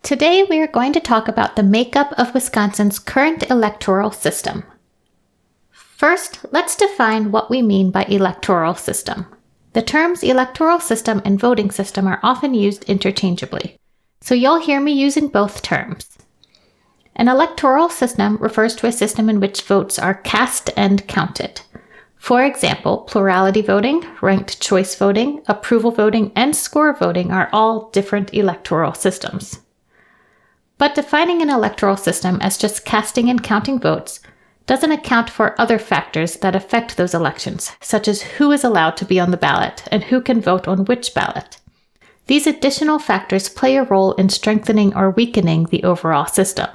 Today we are going to talk about the makeup of Wisconsin's current electoral system. First, let's define what we mean by electoral system. The terms electoral system and voting system are often used interchangeably, so you'll hear me using both terms. An electoral system refers to a system in which votes are cast and counted. For example, plurality voting, ranked choice voting, approval voting, and score voting are all different electoral systems. But defining an electoral system as just casting and counting votes doesn't account for other factors that affect those elections, such as who is allowed to be on the ballot and who can vote on which ballot. These additional factors play a role in strengthening or weakening the overall system.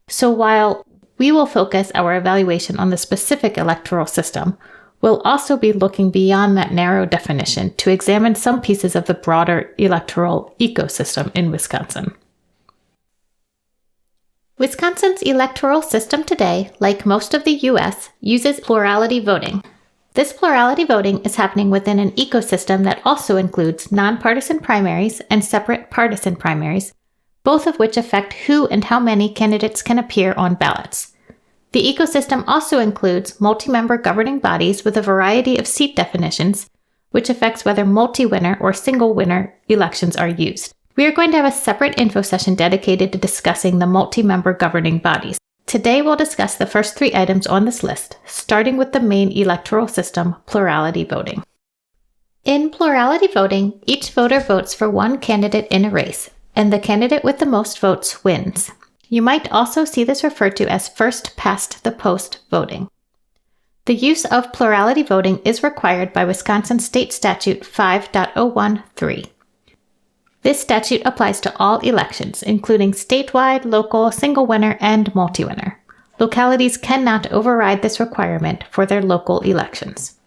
So while we will focus our evaluation on the specific electoral system, we'll also be looking beyond that narrow definition to examine some pieces of the broader electoral ecosystem in Wisconsin. Wisconsin's electoral system today, like most of the U.S., uses plurality voting. This plurality voting is happening within an ecosystem that also includes nonpartisan primaries and separate partisan primaries, both of which affect who and how many candidates can appear on ballots. The ecosystem also includes multi-member governing bodies with a variety of seat definitions, which affects whether multi-winner or single-winner elections are used. We are going to have a separate InfoSession dedicated to discussing the multi-member governing bodies. Today we'll discuss the first 3 items on this list, starting with the main electoral system, plurality voting. In plurality voting, each voter votes for one candidate in a race, and the candidate with the most votes wins. You might also see this referred to as first past the post voting. The use of plurality voting is required by Wisconsin State Statute 5.013. This statute applies to all elections, including statewide, local, single winner, and multi-winner. Localities cannot override this requirement for their local elections.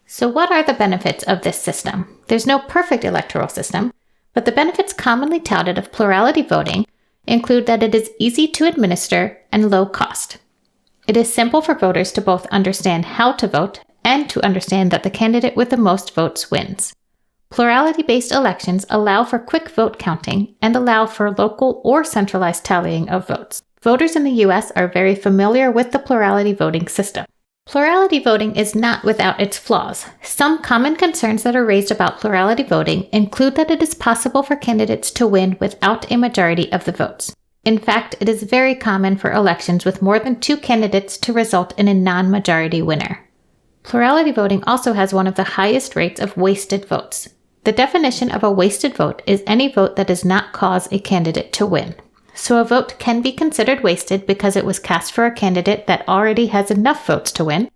So what are the benefits of this system? There's no perfect electoral system, but the benefits commonly touted of plurality voting include that it is easy to administer and low cost. It is simple for voters to both understand how to vote and to understand that the candidate with the most votes wins. Plurality-based elections allow for quick vote counting and allow for local or centralized tallying of votes. Voters in the U.S. are very familiar with the plurality voting system. Plurality voting is not without its flaws. Some common concerns that are raised about plurality voting include that it is possible for candidates to win without a majority of the votes. In fact, it is very common for elections with more than 2 candidates to result in a non-majority winner. Plurality voting also has one of the highest rates of wasted votes. The definition of a wasted vote is any vote that does not cause a candidate to win. So a vote can be considered wasted because it was cast for a candidate that already has enough votes to win,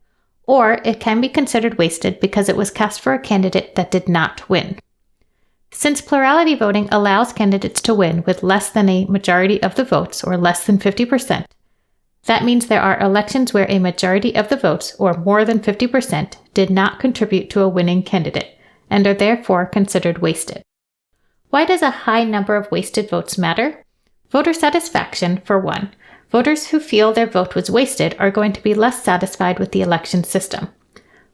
or it can be considered wasted because it was cast for a candidate that did not win. Since plurality voting allows candidates to win with less than a majority of the votes, or less than 50%, that means there are elections where a majority of the votes, or more than 50%, did not contribute to a winning candidate, and are therefore considered wasted. Why does a high number of wasted votes matter? Voter satisfaction, for one. Voters who feel their vote was wasted are going to be less satisfied with the election system.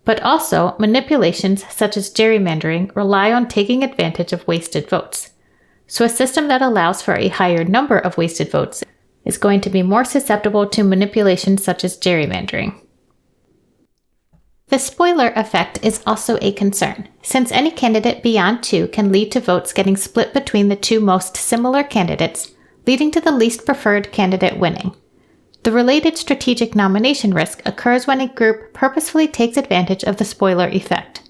But also, manipulations such as gerrymandering rely on taking advantage of wasted votes. So a system that allows for a higher number of wasted votes is going to be more susceptible to manipulations such as gerrymandering. The spoiler effect is also a concern, since any candidate beyond 2 can lead to votes getting split between the 2 most similar candidates, leading to the least preferred candidate winning. The related strategic nomination risk occurs when a group purposefully takes advantage of the spoiler effect.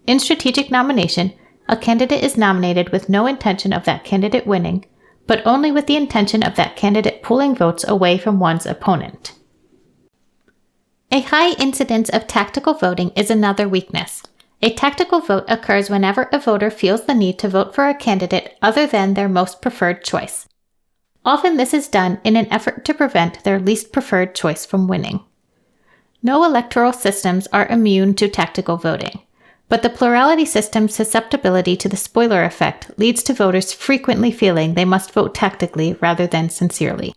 In strategic nomination, a candidate is nominated with no intention of that candidate winning, but only with the intention of that candidate pulling votes away from one's opponent. A high incidence of tactical voting is another weakness. A tactical vote occurs whenever a voter feels the need to vote for a candidate other than their most preferred choice. Often this is done in an effort to prevent their least preferred choice from winning. No electoral systems are immune to tactical voting, but the plurality system's susceptibility to the spoiler effect leads to voters frequently feeling they must vote tactically rather than sincerely.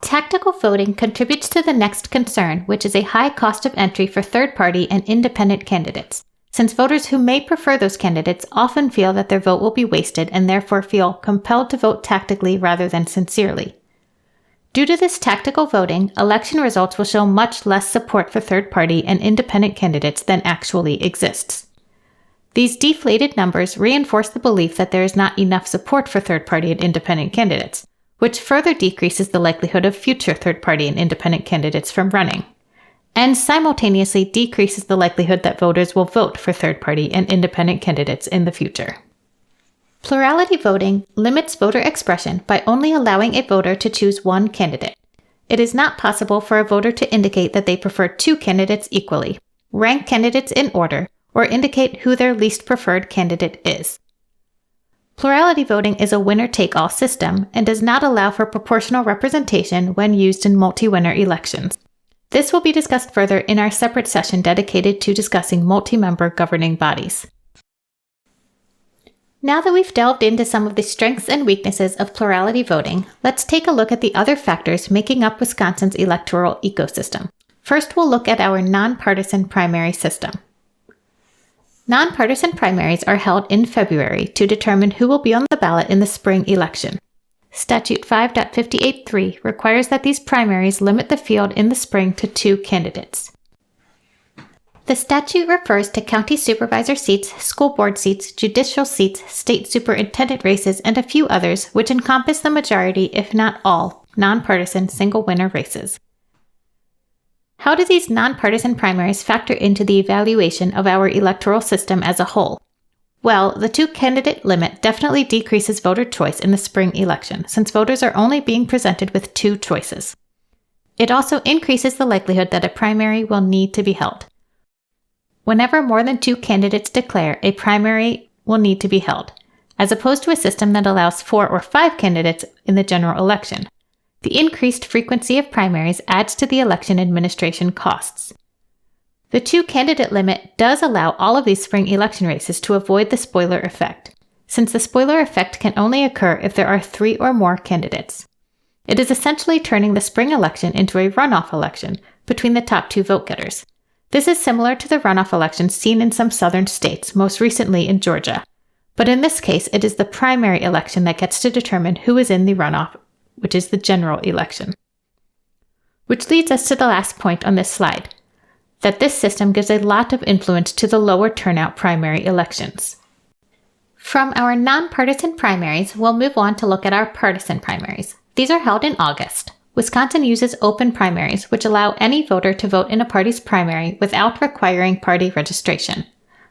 Tactical voting contributes to the next concern, which is a high cost of entry for third-party and independent candidates, since voters who may prefer those candidates often feel that their vote will be wasted and therefore feel compelled to vote tactically rather than sincerely. Due to this tactical voting, election results will show much less support for third-party and independent candidates than actually exists. These deflated numbers reinforce the belief that there is not enough support for third-party and independent candidates, which further decreases the likelihood of future third-party and independent candidates from running, and simultaneously decreases the likelihood that voters will vote for third-party and independent candidates in the future. Plurality voting limits voter expression by only allowing a voter to choose one candidate. It is not possible for a voter to indicate that they prefer two candidates equally, rank candidates in order, or indicate who their least preferred candidate is. Plurality voting is a winner-take-all system and does not allow for proportional representation when used in multi-winner elections. This will be discussed further in our separate session dedicated to discussing multi-member governing bodies. Now that we've delved into some of the strengths and weaknesses of plurality voting, let's take a look at the other factors making up Wisconsin's electoral ecosystem. First, we'll look at our nonpartisan primary system. Nonpartisan primaries are held in February to determine who will be on the ballot in the spring election. Statute 5.58.3 requires that these primaries limit the field in the spring to 2 candidates. The statute refers to county supervisor seats, school board seats, judicial seats, state superintendent races, and a few others, which encompass the majority, if not all, nonpartisan single-winner races. How do these nonpartisan primaries factor into the evaluation of our electoral system as a whole? Well, the 2-candidate limit definitely decreases voter choice in the spring election, since voters are only being presented with 2 choices. It also increases the likelihood that a primary will need to be held. Whenever more than 2 candidates declare, a primary will need to be held, as opposed to a system that allows 4 or 5 candidates in the general election. The increased frequency of primaries adds to the election administration costs. The 2-candidate limit does allow all of these spring election races to avoid the spoiler effect, since the spoiler effect can only occur if there are 3 or more candidates. It is essentially turning the spring election into a runoff election between the top 2 vote-getters. This is similar to the runoff elections seen in some southern states, most recently in Georgia. But in this case, it is the primary election that gets to determine who is in the runoff, which is the general election. Which leads us to the last point on this slide, that this system gives a lot of influence to the lower turnout primary elections. From our nonpartisan primaries, we'll move on to look at our partisan primaries. These are held in August. Wisconsin uses open primaries, which allow any voter to vote in a party's primary without requiring party registration.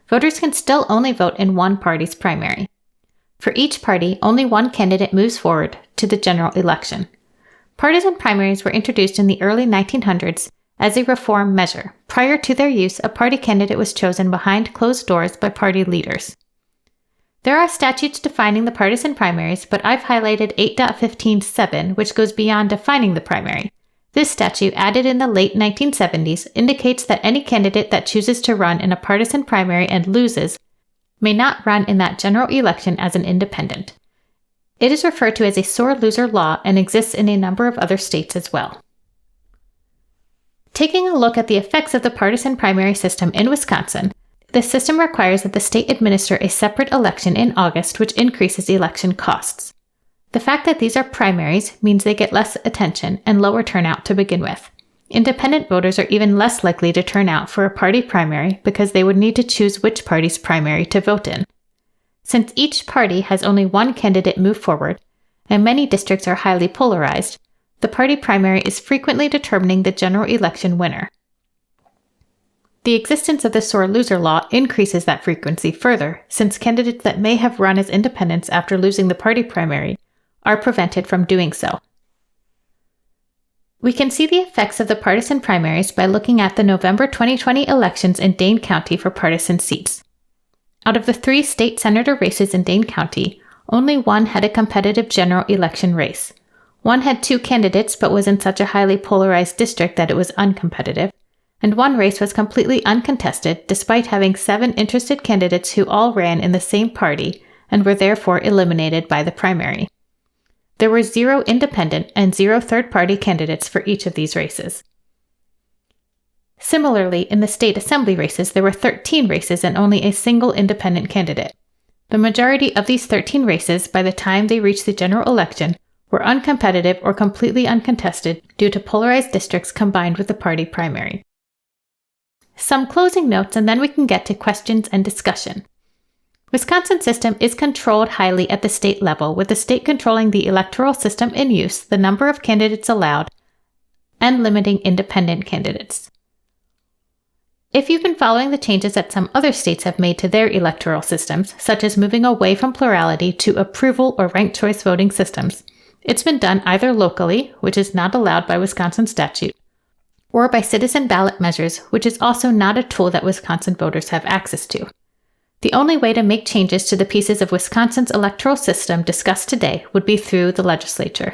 Voters can still only vote in one party's primary. For each party, only one candidate moves forward to the general election. Partisan primaries were introduced in the early 1900s as a reform measure. Prior to their use, a party candidate was chosen behind closed doors by party leaders. There are statutes defining the partisan primaries, but I've highlighted 8.15.7, which goes beyond defining the primary. This statute, added in the late 1970s, indicates that any candidate that chooses to run in a partisan primary and loses may not run in that general election as an independent. It is referred to as a sore loser law and exists in a number of other states as well. Taking a look at the effects of the partisan primary system in Wisconsin, this system requires that the state administer a separate election in August, which increases election costs. The fact that these are primaries means they get less attention and lower turnout to begin with. Independent voters are even less likely to turn out for a party primary because they would need to choose which party's primary to vote in. Since each party has only one candidate move forward, and many districts are highly polarized, the party primary is frequently determining the general election winner. The existence of the sore loser law increases that frequency further, since candidates that may have run as independents after losing the party primary are prevented from doing so. We can see the effects of the partisan primaries by looking at the November 2020 elections in Dane County for partisan seats. Out of the 3 state senator races in Dane County, only one had a competitive general election race. One had 2 candidates but was in such a highly polarized district that it was uncompetitive, and one race was completely uncontested despite having 7 interested candidates who all ran in the same party and were therefore eliminated by the primary. There were 0 independent and 0 third-party candidates for each of these races. Similarly, in the state assembly races, there were 13 races and only a single independent candidate. The majority of these 13 races, by the time they reached the general election, were uncompetitive or completely uncontested due to polarized districts combined with the party primary. Some closing notes, and then we can get to questions and discussion. Wisconsin's system is controlled highly at the state level, with the state controlling the electoral system in use, the number of candidates allowed, and limiting independent candidates. If you've been following the changes that some other states have made to their electoral systems, such as moving away from plurality to approval or ranked choice voting systems, it's been done either locally, which is not allowed by Wisconsin statute, or by citizen ballot measures, which is also not a tool that Wisconsin voters have access to. The only way to make changes to the pieces of Wisconsin's electoral system discussed today would be through the legislature.